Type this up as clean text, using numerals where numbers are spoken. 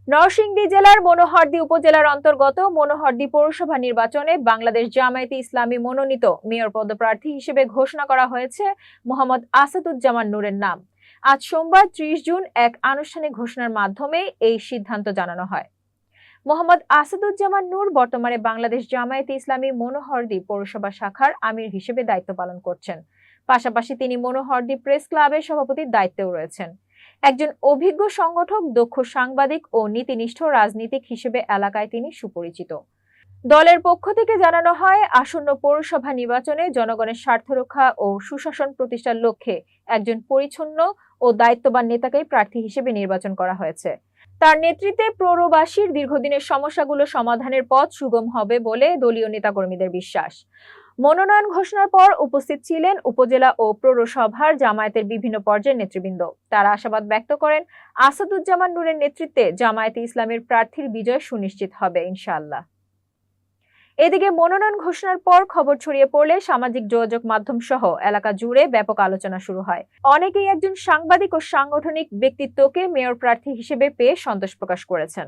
নরসিংদী জেলার মনোহরদী উপজেলার অন্তর্গত মনোহরদী পৌরসভা নির্বাচনে বাংলাদেশ জামায়াতে ইসলামী মনোনীত মেয়র পদপ্রার্থী হিসেবে ঘোষণা করা হয়েছে মোহাম্মদ আসাদুজ্জামান নূরের নাম। আজ সোমবার 30 জুন এক আনুষ্ঠানিক ঘোষণার মাধ্যমে এই সিদ্ধান্ত জানানো হয়। মোহাম্মদ আসাদুজ্জামান নূর বর্তমানে বাংলাদেশ জামায়াতে ইসলামী মনোহরদী পৌরসভা শাখার আমির হিসেবে দায়িত্ব পালন করছেন। পাশাপাশি তিনি মনোহরদী প্রেস ক্লাবের সভাপতির দায়িত্বেও রয়েছেন। একজন অভিজ্ঞ সংগঠক, দক্ষ সাংবাদিক ও নীতিনিষ্ঠ রাজনীতিক হিসেবে এলাকায় তিনি সুপরিচিত। দলের পক্ষ থেকে জানানো হয়, আসন্ন পৌরসভা নির্বাচনে জনগণের স্বার্থ রক্ষা ও সুশাসন প্রতিষ্ঠার লক্ষ্যে একজন পরিচ্ছন্ন ও দায়িত্ববান নেতাকেই প্রার্থী হিসেবে নির্বাচন করা হয়েছে। তার নেতৃত্বে পৌরবাসীর দীর্ঘদিনের সমস্যাগুলো সমাধানের পথ সুগম হবে বলে দলীয় নেতাকর্মীদের বিশ্বাস। মনোনয়ন ঘোষণার পর উপস্থিত ছিলেন উপজেলা ও পৌরসভার জামায়াতের বিভিন্ন পর্যায়ের নেতৃবৃন্দ। তারা আশাবাদ ব্যক্ত করেন, আসাদুজ্জামান নূরের নেতৃত্বে জামায়াতে ইসলামের প্রার্থীর বিজয় সুনিশ্চিত হবে ইনশাআল্লাহ। এদিকে মনোনয়ন ঘোষণার পর খবর ছড়িয়ে পড়লে সামাজিক যোগাযোগ মাধ্যম সহ এলাকা জুড়ে ব্যাপক আলোচনা শুরু হয়। অনেকেই একজন সাংবাদিক ও সাংগঠনিক ব্যক্তিত্বকে মেয়র প্রার্থী হিসেবে পেয়ে সন্তোষ প্রকাশ করেছেন।